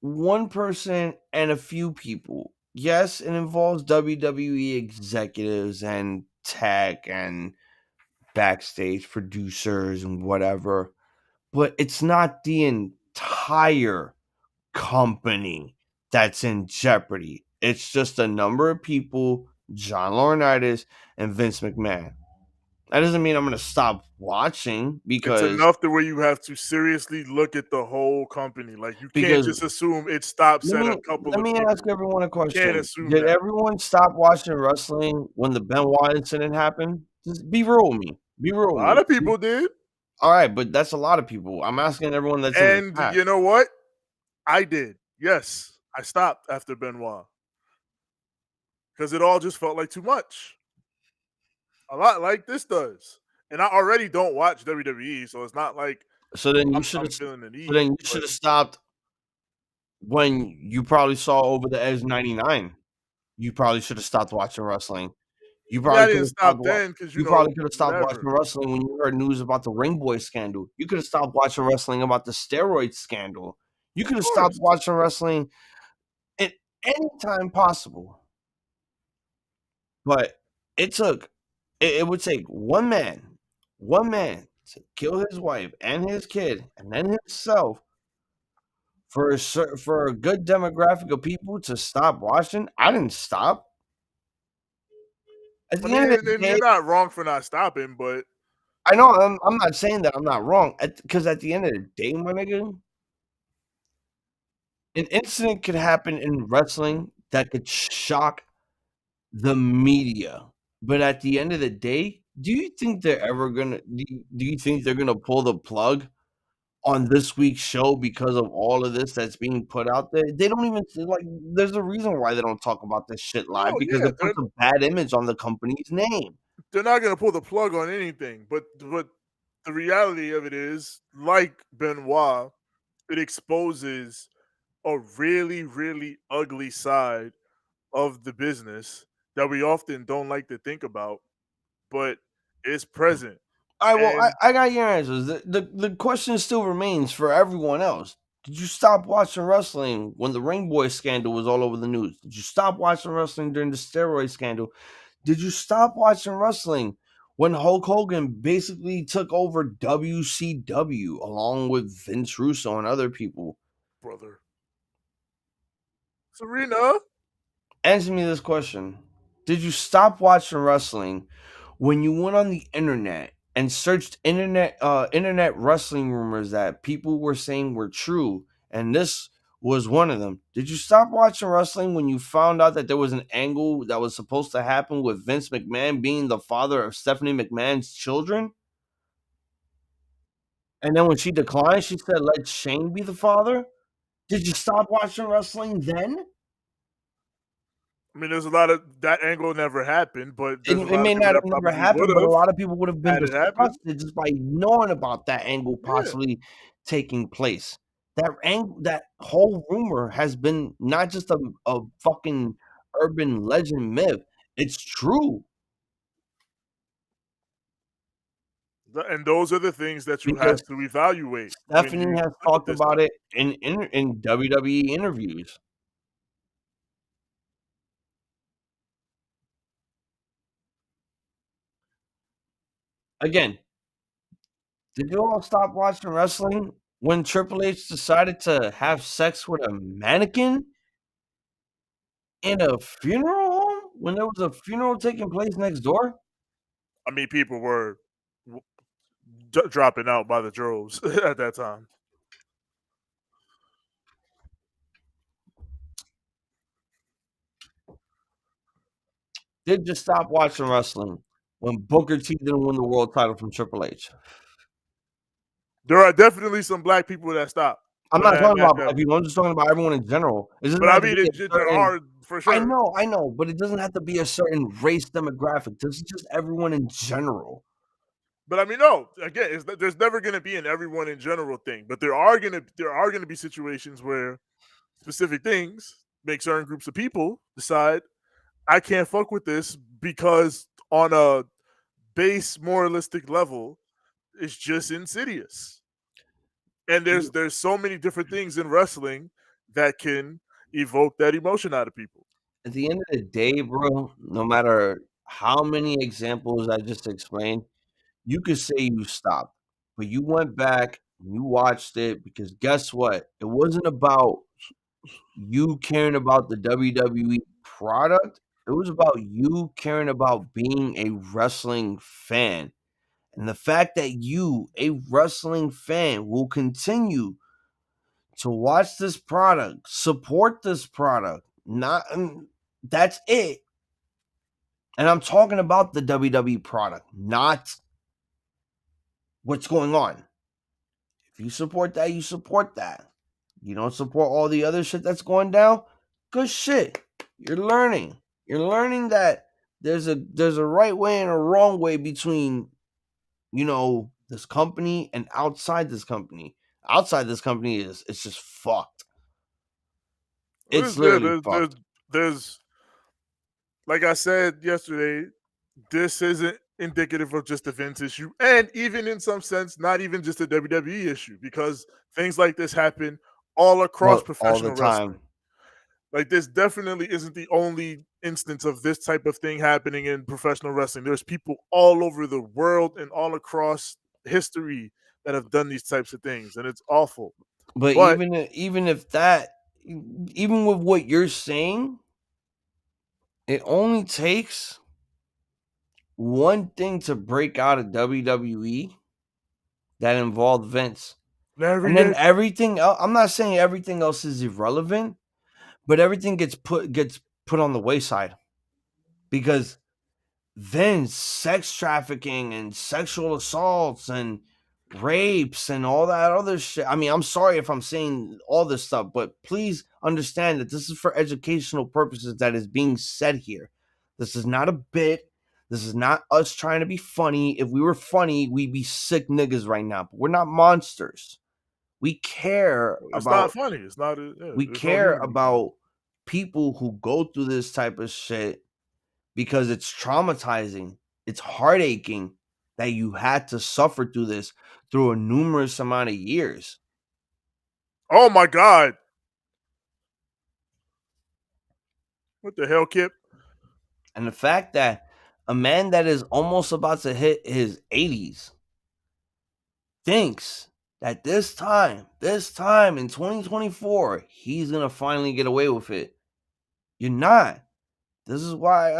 one person and a few people. Yes, it involves WWE executives and tech and backstage producers and whatever, but it's not the entire company that's in jeopardy. It's just a number of people, John Laurinaitis and Vince McMahon. That doesn't mean I'm going to stop watching it's because enough to where you have to seriously look at the whole company. Like you can't because just assume it stops let at me a couple let of me people. ask everyone a You can't question. assume Did that. everyone stop watching wrestling when the Benoit incident happened? Just be real with me. Be A real with lot me. of people did. All right, but that's a lot of people. I'm asking everyone that's in the And chat. you know what? I did. Yes. I stopped after Benoit. Because it all just felt like too much. A lot like this does. And I already don't watch WWE, so it's not like So then you should I'm have. feeling the So need. then you But should have stopped when you probably saw Over the Edge '99. You probably should have stopped watching wrestling. You I mean, I probably could didn't have stopped. stop then because You probably could have stopped watching whatever. wrestling when you heard news about the Ring Boy scandal. You could have stopped watching wrestling about the steroid scandal. You could Of have stopped course. watching wrestling at any time possible. But it took. It would take one man to kill his wife and his kid, and then himself for a good demographic of people to stop watching. I didn't stop. At I the end mean, of the and day, you're not wrong for not stopping, but I know I'm not saying that I'm not wrong, because at the end of the day, my nigga, an incident could happen in wrestling that could shock the media. But at the end of the day, do you think they're gonna pull the plug on this week's show because of all of this that's being put out there? They don't even like. There's a reason why they don't talk about this shit live no, because yeah, it puts a bad image on the company's name. they're not gonna pull the plug on anything. But the reality of it is, like Benoit, it exposes a really, really ugly side of the business that we often don't like to think about, but it's present. All right, well, And I got your answers. The question still remains for everyone else. Did you stop watching wrestling when the Ring Boy scandal was all over the news? Did you stop watching wrestling during the steroid scandal? Did you stop watching wrestling when Hulk Hogan basically took over WCW along with Vince Russo and other people? brother, Serena, Answer me this question. Did you stop watching wrestling when you went on the internet and searched internet wrestling rumors that people were saying were true, and this was one of them? Did you stop watching wrestling when you found out that there was an angle that was supposed to happen with Vince McMahon being the father of Stephanie McMahon's children? And then when she declined, she said, "Let Shane be the father." Did you stop watching wrestling then? I mean, there's a lot of that angle never happened, but It there's a it lot of may people not that have never probably would happened, but a have lot of people would have been had it happen. disgusted just by knowing about that angle Yeah, possibly taking place. That whole rumor has been not just a fucking urban legend myth. It's true and those are the things that you have because to evaluate when Stephanie you has look at talked this about stuff. it in WWE interviews. Again, did you all stop watching wrestling when Triple H decided to have sex with a mannequin in a funeral home when there was a funeral taking place next door? I mean, people were dropping out by the droves at that time. Did just stop watching wrestling when Booker T didn't win the world title from Triple H. There are definitely some black people that stopped I'm when not that talking match about black happened. people. I'm just talking about everyone in general. It doesn't But I have to mean, be a there certain. are for sure. I know, but it doesn't have to be a certain race demographic. This is just everyone in general. But I mean, no. Again, there's never going to be an everyone in general thing. But there are gonna be situations where specific things make certain groups of people decide I can't fuck with this because on a base moralistic level, it's just insidious. And there's so many different things in wrestling that can evoke that emotion out of people. At the end of the day, bro, no matter how many examples I just explained, you could say you stopped, but you went back and you watched it because guess what? It wasn't about you caring about the WWE product. It was about you caring about being a wrestling fan. And the fact that you, a wrestling fan, will continue to watch this product, support this product, not that's it. And I'm talking about the WWE product, not what's going on. If you support that, you support that. You don't support all the other shit that's going down, good shit. You're learning. You're learning that there's a right way and a wrong way between, this company and outside this company. Outside this company it's just fucked. It's literally fucked. There's like I said yesterday, this isn't indicative of just a Vince issue, and even in some sense, not even just a WWE issue, because things like this happen all across All the professional time. wrestling. Like this definitely isn't the only instance of this type of thing happening in professional wrestling. There's people all over the world and all across history that have done these types of things, and it's awful. But But even if that, even with what you're saying, it only takes one thing to break out of WWE that involved Vince. Larry, And then everything else, I'm not saying everything else is irrelevant, but everything gets put on the wayside. Because then sex trafficking and sexual assaults and rapes and all that other shit. I mean, I'm sorry if I'm saying all this stuff, but please understand that this is for educational purposes that is being said here. This is not a bit. This is not us trying to be funny. If we were funny, we'd be sick niggas right now. But we're not monsters. We care it's about not funny. It's not. we There's no care humor in it. about people who go through this type of shit because it's traumatizing. It's heartaching that you had to suffer through this through a numerous amount of years. Oh my god! What the hell, Kip? And the fact that a man that is almost about to hit his 80s thinks that this time in 2024, he's going to finally get away with it. You're not. This is why,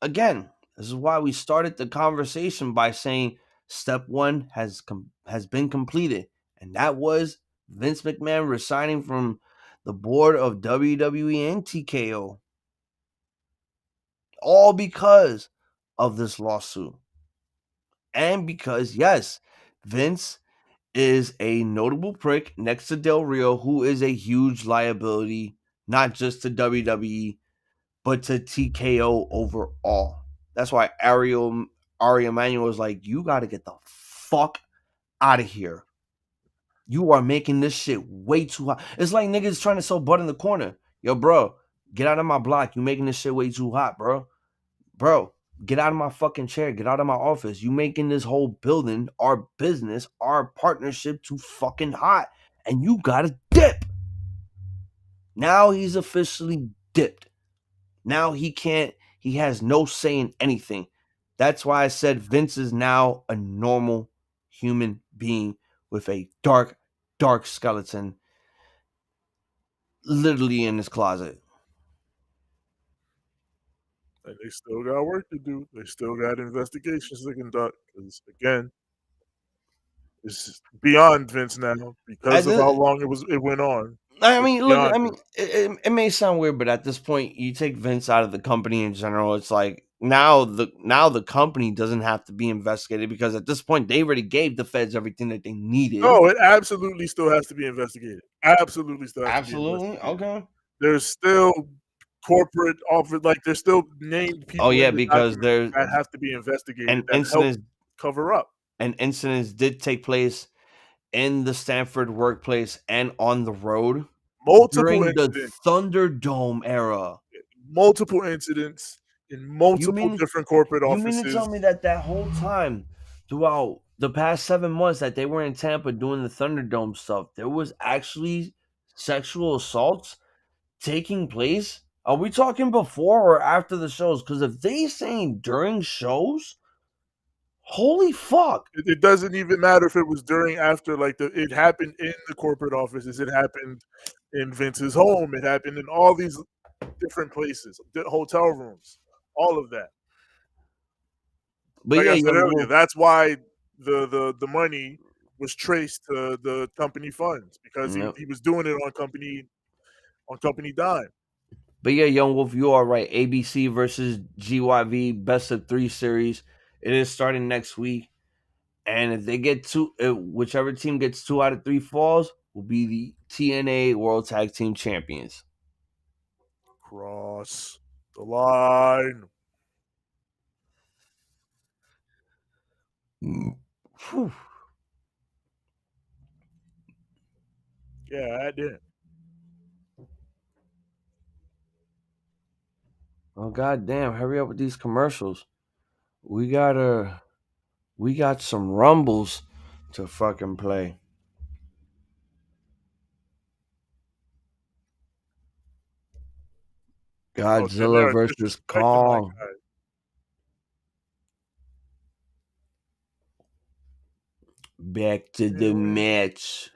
again, this is why we started the conversation by saying step one has been completed. And that was Vince McMahon resigning from the board of WWE and TKO. All because of this lawsuit. And because, yes, Vince is a notable prick next to Del Rio, who is a huge liability, not just to WWE, but to TKO overall. That's why Ari Emanuel was like, you got to get the fuck out of here. You are making this shit way too hot. It's like niggas trying to sell butt in the corner. Yo, bro, get out of my block. You making this shit way too hot, bro. Bro, get out of my fucking chair. Get out of my office. You making this whole building, our business, our partnership too fucking hot. And you got to dip. Now he's officially dipped. Now he has no say in anything. That's why I said Vince is now a normal human being with a dark dark skeleton literally in his closet. And they still got work to do. They still got investigations to conduct. Because again, it's beyond Vince now I, because of how long it went on. I It's mean, look, I beyond mean, him. it may sound weird, but at this point, you take Vince out of the company in general. It's like now the company doesn't have to be investigated because at this point, they already gave the feds everything that they needed. No, it absolutely still has to be investigated. Absolutely still has to be Absolutely, investigated. okay. There's still corporate office, like there's still named Oh people yeah, in the because document there's that have to be investigated an that help incident. cover up. And incidents did take place in the Stanford workplace and on the road Multiple during the incidents, Thunderdome era. multiple incidents in You multiple mean different corporate you mean to tell offices. me that that whole time throughout the past 7 months that they were in Tampa doing the Thunderdome stuff, there was actually sexual assaults taking place? Are we talking before or after the shows? Because if they saying during shows, holy fuck. It doesn't even matter if it was during, after, like it happened in the corporate offices. It happened in Vince's home. It happened in all these different places, hotel rooms, all of that. But Like yeah, I said Young earlier, Wolf. that's why the money was traced to the company funds because Yep. he was doing it on company dime. But yeah, Young Wolf, you are right. ABC versus GYV best of 3 series. It is starting next week. And if they get two, whichever team gets 2 out of 3 falls, will be the TNA World Tag Team Champions. Cross the line. Whew. Yeah, I did. Oh goddamn! Hurry up with these commercials. We got some rumbles to fucking play. Oh, damn, they Godzilla are versus disrespecting my Kong. guy. Back to the Anyway, match.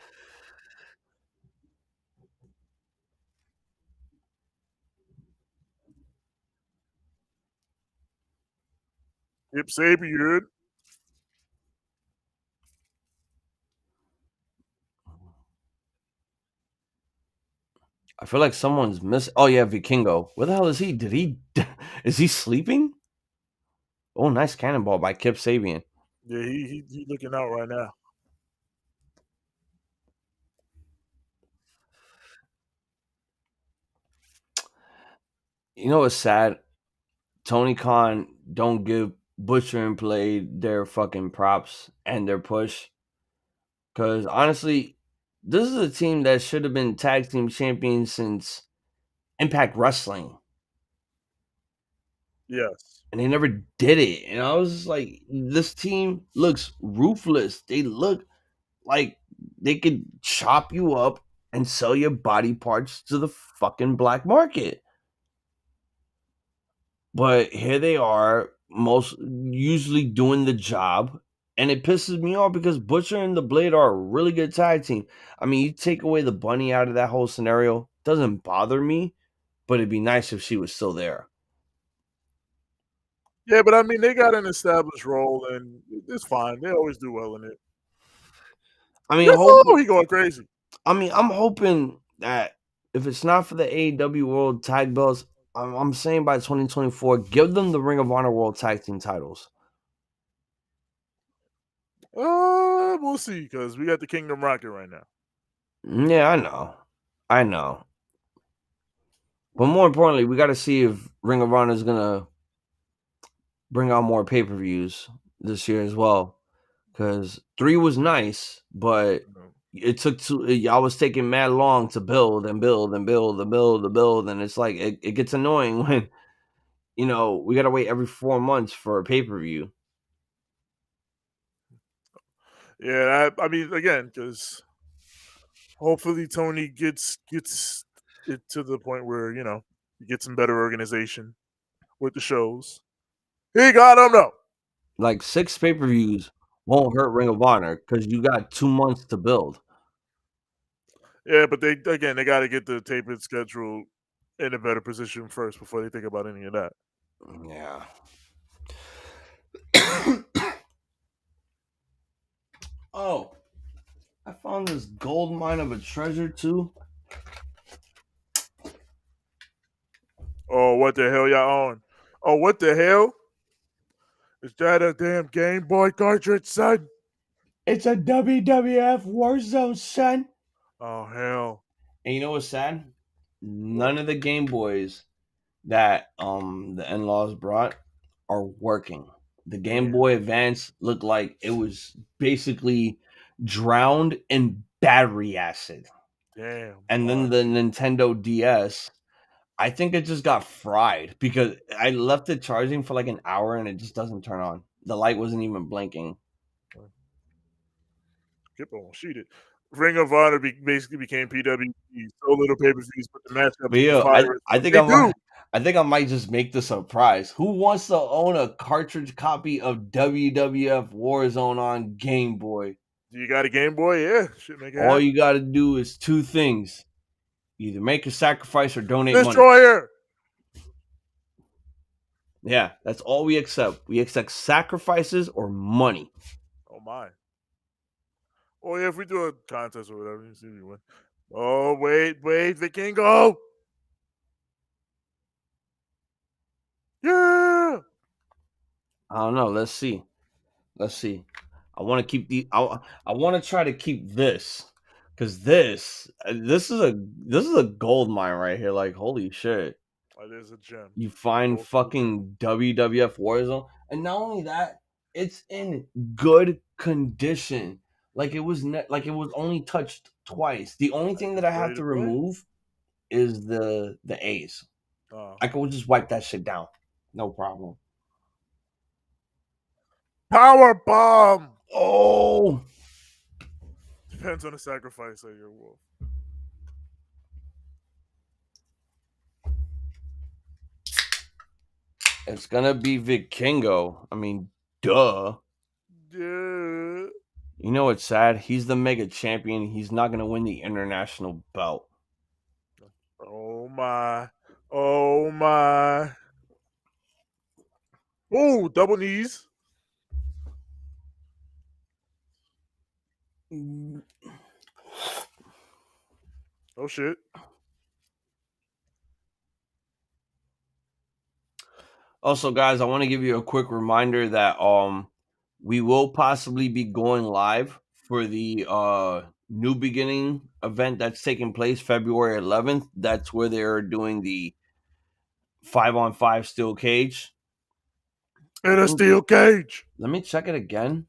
Kip Sabian. I feel like someone's missing. Oh yeah, Vikingo. Where the hell is he? Did he? Is he sleeping? Oh, nice cannonball by Kip Sabian. Yeah, he looking out right now. You know what's sad? Tony Khan don't give Butcher and Blade their fucking props and their push. Because honestly, this is a team that should have been tag team champions since Impact Wrestling. Yes. And they never did it. And I was just like, this team looks ruthless. They look like they could chop you up and sell your body parts to the fucking black market. But here they are, most usually doing the job. And it pisses me off because Butcher and the Blade are a really good tag team. I mean, you take away the bunny out of that whole scenario, doesn't bother me, but it'd be nice if she was still there. Yeah, but I mean, they got an established role, and it's fine. They always do well in it. I mean, Yes, oh, he going crazy. I'm hoping that if it's not for the AEW World Tag Belts, I'm saying by 2024, give them the Ring of Honor World Tag Team titles. We'll see because we got the Kingdom Rocket right now. Yeah, I know. But more importantly, we got to see if Ring of Honor is gonna bring out more pay per views this year as well. Because 3 was nice, but it took I was taking mad long to build and build and build and build and build, and it's like it gets annoying when we got to wait every 4 months for a pay per view. Yeah, I mean, again, because hopefully Tony gets it to the point where he gets some better organization with the shows. He got them though. Like 6 pay per views won't hurt Ring of Honor because you got 2 months to build. Yeah, but they got to get the taping schedule in a better position first before they think about any of that. Yeah. Oh, I found this gold mine of a treasure too. Oh, what the hell y'all on? Oh, what the hell? Is that a damn Game Boy cartridge, son? It's a WWF Warzone, son. Oh hell! And you know what's sad? What? None of the Game Boys that the in-laws brought are working. The Game Damn, Boy Advance looked like it was basically drowned in battery acid. damn, And boy. then the Nintendo DS, I think it just got fried because I left it charging for like an hour and it just doesn't turn on. The light wasn't even blinking. Skip on sheeted. Ring of Honor basically became PWG. So little pay per views, but the matchups But were yo, fire. I think They do. I think I might just make this a prize. Who wants to own a cartridge copy of WWF Warzone on Game Boy? You got a Game Boy? Yeah, shit, make it All happen. you got to do is two things: either make a sacrifice or donate money. Destroyer. Yeah, that's all we accept. We accept sacrifices or money. Oh my. Oh yeah, if we do a contest or whatever, you see if you win. Oh wait, Vikingo. Yeah. I don't know. Let's see. Let's see. I want to keep the. I want to try to keep this because this is a gold mine right here. Like holy shit! That is a gem. You find Old school gem. fucking WWF Warzone, and not only that, it's in good condition. Like it was like it was only touched twice. The only thing that I have Ready to to play? remove is the A's. Oh. I could just wipe that shit down, no problem. Power bomb. Oh, Depends on the sacrifice of your wolf. it's gonna be Vikingo. I mean, duh. Yeah. You know what's sad? He's the mega champion. He's not gonna win the international belt. Oh my. Oh my. Oh, double knees. Oh shit. Also, guys, I want to give you a quick reminder that we will possibly be going live for the New Beginning event that's taking place February 11th. That's where they're doing the 5-on-5 steel cage. In a steel cage. Let me check it again.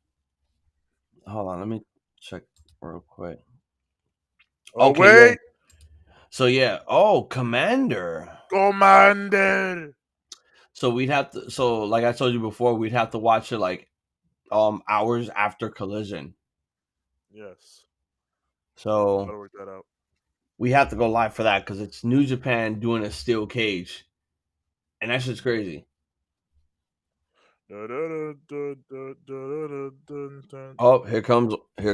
Hold on, let me check real quick. Oh Okay, wait. yeah. So yeah, oh, Commander. Commander. So we'd have to. So like I told you before, we'd have to watch it like hours after Collision. Yes. So Gotta work that out. we have to go live for that because it's New Japan doing a steel cage, and that shit's crazy. Oh, here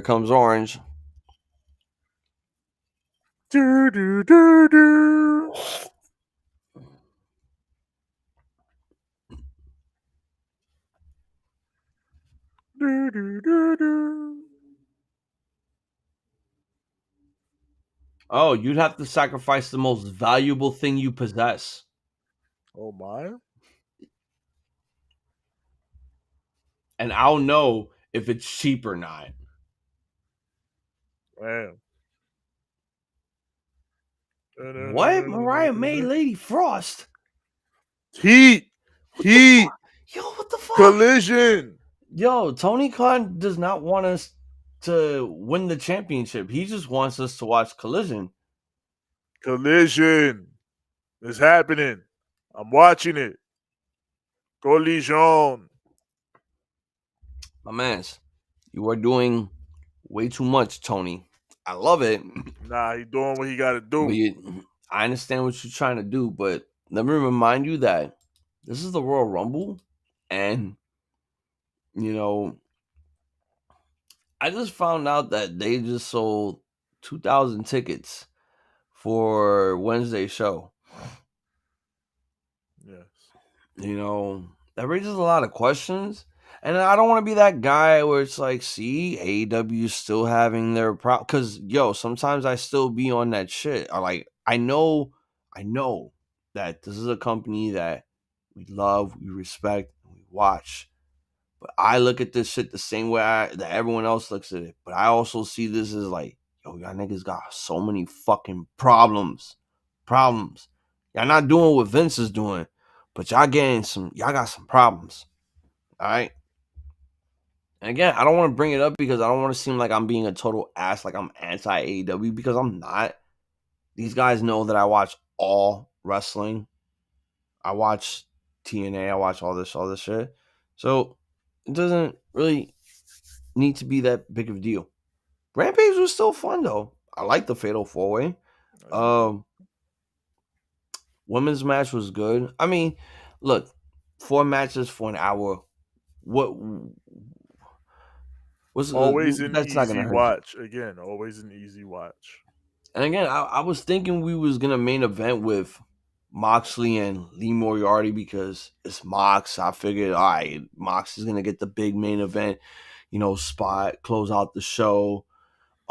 comes Orange. Do, do, do, do. Do, do, do, do. Oh, you'd have to sacrifice the most valuable thing you possess. Oh my. And I'll know if it's cheap or not. Damn. What? Mariah May, Lady Frost? Heat. Heat. Yo, what the fuck? Collision. Yo, Tony Khan does not want us to win the championship. He just wants us to watch Collision. Collision. It's happening. I'm watching it. Collision. My mans, you are doing way too much, Tony. I love it. Nah, he doing what he got to do. But I understand what you're trying to do, but let me remind you that this is the Royal Rumble, and you know, I just found out that they just sold 2,000 tickets for Wednesday's show. Yes. You know, that raises a lot of questions. And I don't want to be that guy where it's like, see, AEW still having their problem. Because, sometimes I still be on that shit. I know that this is a company that we love, we respect, and we watch. But I look at this shit the same way that everyone else looks at it. But I also see this as like, y'all niggas got so many fucking problems. Y'all not doing what Vince is doing, but y'all got some problems. All right. And again, I don't want to bring it up because I don't want to seem like I'm being a total ass, like I'm anti AEW, because I'm not. These guys know that I watch all wrestling. I watch TNA. I watch all this shit. So it doesn't really need to be that big of a deal. Rampage was still fun though. I like the Fatal 4-Way. Women's match was good. I mean, look, 4 matches for an hour. What was always an that's not easy gonna hurt watch. Again, always an easy watch. And again, I was thinking we was gonna main event with Moxley and Lee Moriarty because it's Mox. I figured, all right, Mox is gonna get the big main event, spot, close out the show.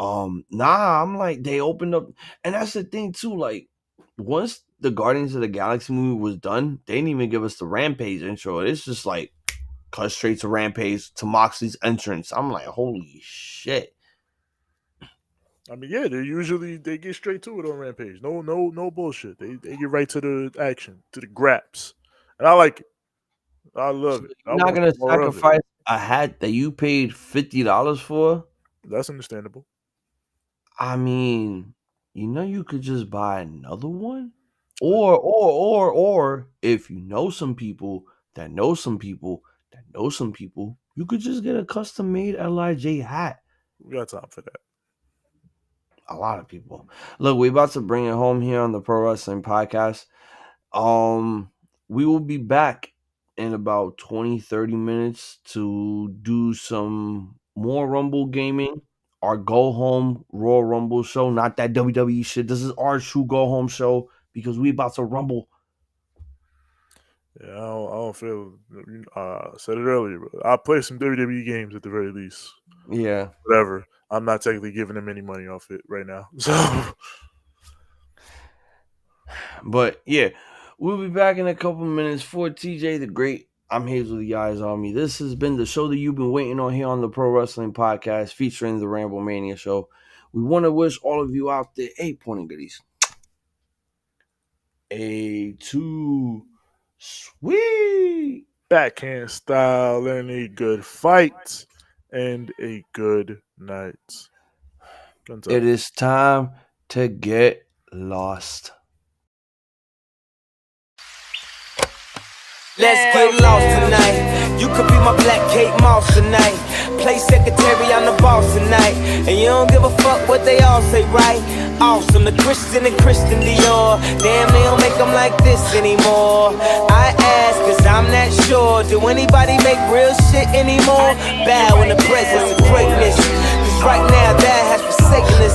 Nah, I'm like, they opened up, and that's the thing too. Like, once the Guardians of the Galaxy movie was done, they didn't even give us the Rampage intro. It's just like cut straight to Rampage to Moxley's entrance. I'm like, holy shit. I mean, yeah, they get straight to it on Rampage. No bullshit. They get right to the action, to the graps, and I like it. I love it. You're not gonna sacrifice a hat that you paid $50 for? That's understandable. I mean, you could just buy another one, or if you know some people that know some people that know some people, you could just get a custom made LIJ hat. We got time for that. A lot of people. Look, we're about to bring it home here on the Pro Wrestling Podcast. We will be back in about 20-30 minutes to do some more Rumble gaming. Our go home Royal Rumble show, not that WWE shit. This is our true go home show because we about to rumble. Yeah, I don't feel. I said it earlier, but I'll play some WWE games at the very least. Yeah, whatever. I'm not technically giving them any money off it right now. So, but yeah, we'll be back in a couple minutes. For TJ the Great, I'm Hazel the Eyes on Me. This has been the show that you've been waiting on here on the Pro Wrestling Podcast featuring the RambleMania show. We want to wish all of you out there pointing goodies. Too sweet backhand style and a good fight and a good night. It is time to get lost. Let's get lost tonight. You could be my Black Kate Moss tonight. Play secretary, I'm the boss tonight. And you don't give a fuck what they all say, right? Awesome, the Christian and Christian Dior. Damn, they don't make them like this anymore. I ask, cause I'm not sure. Do anybody make real shit anymore? Bow in the presence of greatness. Cause right now, that has forsaken us.